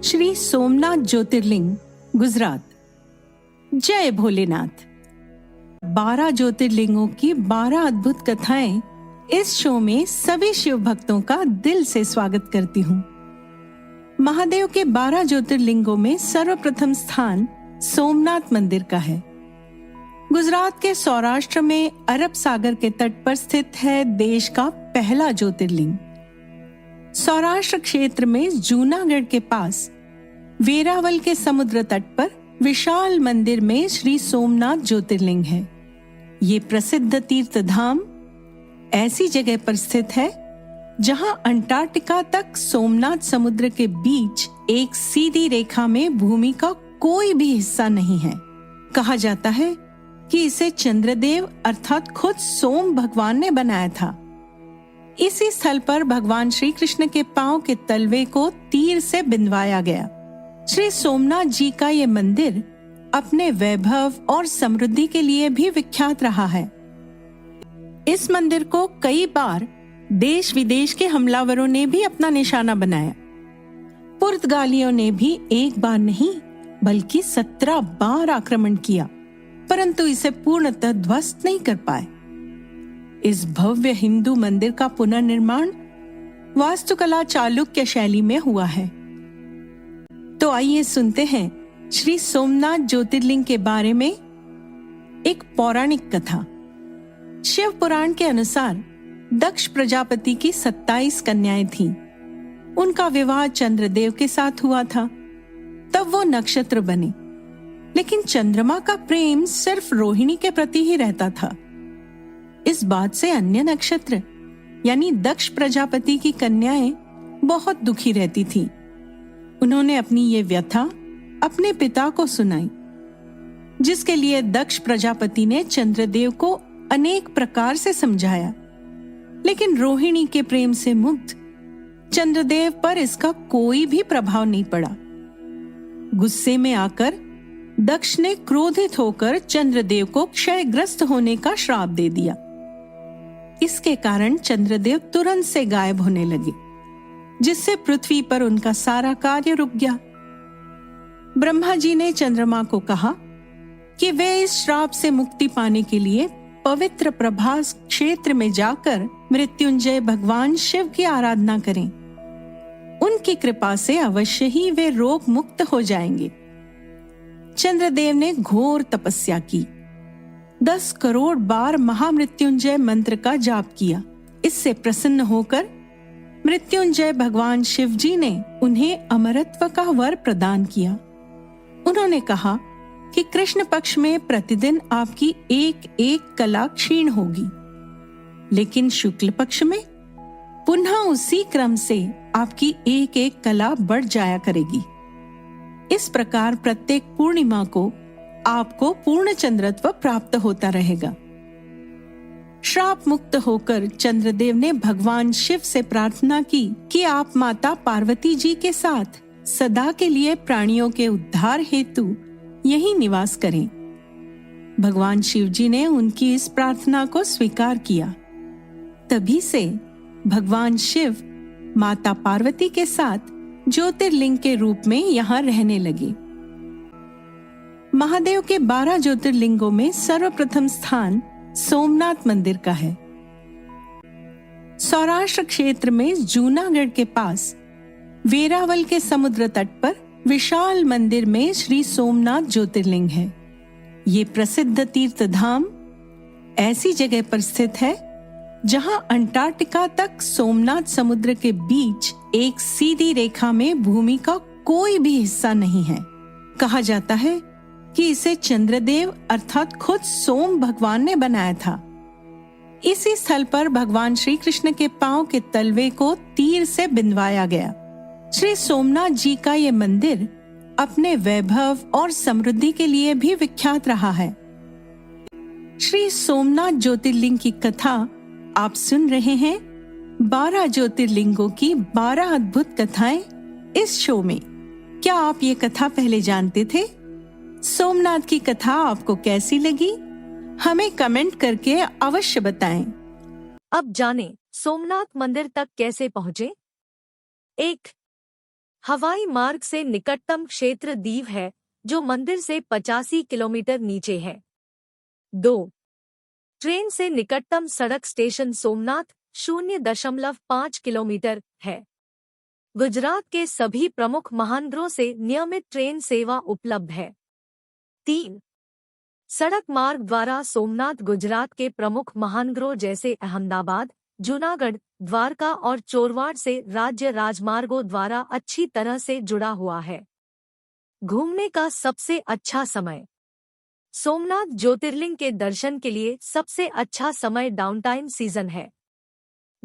श्री सोमनाथ ज्योतिर्लिंग, गुजरात। जय भोलेनाथ। 12 ज्योतिर्लिंगों की 12 अद्भुत कथाएं इस शो में सभी शिव भक्तों का दिल से स्वागत करती हूँ। महादेव के 12 ज्योतिर्लिंगों में सर्वप्रथम स्थान सोमनाथ मंदिर का है। गुजरात के सौराष्ट्र में अरब सागर के तट पर स्थित है देश का पहला ज्योतिर्लिंग। सौराष्ट्र क्षेत्र में जूनागढ़ के पास वेरावल के समुद्र तट पर विशाल मंदिर में श्री सोमनाथ ज्योतिर्लिंग है। ये प्रसिद्ध तीर्थ धाम ऐसी जगह पर स्थित है जहां अंटार्कटिका तक सोमनाथ समुद्र के बीच एक सीधी रेखा में भूमि का कोई भी हिस्सा नहीं है। कहा जाता है कि इसे चंद्रदेव अर्थात खुद सोम भगवान ने बनाया था। इसी स्थल पर भगवान श्री कृष्ण के पांव के तलवे को तीर से बिंदवाया गया। श्री सोमनाथ जी का ये मंदिर अपने वैभव और समृद्धि के लिए भी विख्यात रहा है। इस मंदिर को कई बार देश विदेश के हमलावरों ने भी अपना निशाना बनाया। पुर्तगालियों ने भी एक बार नहीं बल्कि 17 बार आक्रमण किया, परंतु इसे पूर्णतः ध्वस्त नहीं कर पाए। इस भव्य हिंदू मंदिर का पुनर्निर्माण वास्तुकला चालुक्य शैली में हुआ है। तो आइए सुनते हैं श्री सोमनाथ ज्योतिर्लिंग के बारे में एक पौराणिक कथा। शिव पुराण के अनुसार दक्ष प्रजापति की 27 कन्याएं थीं। उनका विवाह चंद्रदेव के साथ हुआ था, तब वो नक्षत्र बने। लेकिन चंद्रमा का प्रेम सिर्फ रोहिणी के प्रति ही रहता था। इस बात से अन्य नक्षत्र यानी दक्ष प्रजापति की कन्याएं बहुत दुखी रहती थीं। उन्होंने अपनी ये व्यथा अपने पिता को सुनाई, जिसके लिए दक्ष प्रजापति ने चंद्रदेव को अनेक प्रकार से समझाया, लेकिन रोहिणी के प्रेम से मुग्ध चंद्रदेव पर इसका कोई भी प्रभाव नहीं पड़ा। गुस्से में आकर दक्ष ने क्रोधित होकर चंद्रदेव को क्षयग्रस्त होने का श्राप दे दिया। इसके कारण चंद्रदेव तुरंत से गायब होने लगे, जिससे पृथ्वी पर उनका सारा कार्य रुक गया। ब्रह्मा जी ने चंद्रमा को कहा कि वे इस श्राप से मुक्ति पाने के लिए पवित्र प्रभास क्षेत्र में जाकर मृत्युंजय भगवान शिव की आराधना करें। उनकी कृपा से अवश्य ही वे रोग मुक्त हो जाएंगे। चंद्रदेव ने घोर तपस्या की, 10 करोड़ बार महामृत्युंजय मंत्र का जाप किया। इससे प्रसन्न होकर मृत्युंजय भगवान शिव जी ने उन्हें अमरत्व का वर प्रदान किया। उन्होंने कहा कि कृष्ण पक्ष में प्रतिदिन आपकी एक एक कला क्षीण होगी, लेकिन शुक्ल पक्ष में पुनः उसी क्रम से आपकी एक एक कला बढ़ जाया करेगी। इस प्रकार प्रत्येक पूर्णिमा को आपको पूर्ण चंद्रत्व प्राप्त होता रहेगा। श्राप मुक्त होकर चंद्रदेव ने भगवान शिव से प्रार्थना की कि आप माता पार्वती जी के साथ सदा के लिए प्राणियों के उद्धार हेतु यहीं निवास करें। भगवान शिव जी ने उनकी इस प्रार्थना को स्वीकार किया। तभी से भगवान शिव माता पार्वती के साथ ज्योतिर्लिंग के रूप में यहाँ रहने लगे। महादेव के 12 ज्योतिर्लिंगों में सर्वप्रथम स्थान सोमनाथ मंदिर का है। सौराष्ट्र क्षेत्र में जूनागढ़ के पास वेरावल के समुद्र तट पर विशाल मंदिर में श्री सोमनाथ ज्योतिर्लिंग है। ये प्रसिद्ध तीर्थ धाम ऐसी जगह पर स्थित है जहां अंटार्कटिका तक सोमनाथ समुद्र के बीच एक सीधी रेखा में भूमि का कोई भी हिस्सा नहीं है। कहा जाता है कि इसे चंद्रदेव अर्थात खुद सोम भगवान ने बनाया था। इसी स्थल पर भगवान श्री कृष्ण के पांव के तलवे को तीर से बिंदवाया गया। श्री सोमनाथ जी का ये मंदिर अपने वैभव और समृद्धि के लिए भी विख्यात रहा है। श्री सोमनाथ ज्योतिर्लिंग की कथा आप सुन रहे हैं। 12 ज्योतिर्लिंगों की 12 अद्भुत कथाएं इस शो में। क्या आप ये कथा पहले जानते थे? सोमनाथ की कथा आपको कैसी लगी? हमें कमेंट करके अवश्य बताएं। अब जानें सोमनाथ मंदिर तक कैसे पहुँचे। 1. हवाई मार्ग से निकटतम क्षेत्र दीव है, जो मंदिर से 85 किलोमीटर नीचे है। 2. ट्रेन से निकटतम सड़क स्टेशन सोमनाथ 0.5 किलोमीटर है। गुजरात के सभी प्रमुख महानगरों से नियमित ट्रेन सेवा उपलब्ध है। 3. सड़क मार्ग द्वारा सोमनाथ गुजरात के प्रमुख महानगरों जैसे अहमदाबाद, जूनागढ़, द्वारका और चोरवाड़ से राज्य राजमार्गों द्वारा अच्छी तरह से जुड़ा हुआ है। घूमने का सबसे अच्छा समय। सोमनाथ ज्योतिर्लिंग के दर्शन के लिए सबसे अच्छा समय डाउनटाइम सीजन है।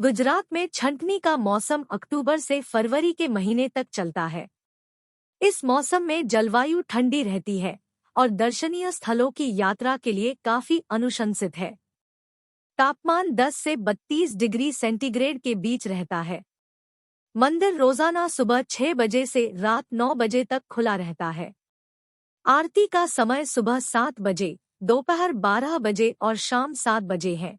गुजरात में छंटनी का मौसम अक्टूबर से फरवरी के महीने तक चलता है। इस मौसम में जलवायु ठंडी रहती है और दर्शनीय स्थलों की यात्रा के लिए काफी अनुशंसित है। तापमान 10 से 32 डिग्री सेंटीग्रेड के बीच रहता है। मंदिर रोजाना सुबह 6 बजे से रात 9 बजे तक खुला रहता है। आरती का समय सुबह 7 बजे, दोपहर 12 बजे और शाम 7 बजे है।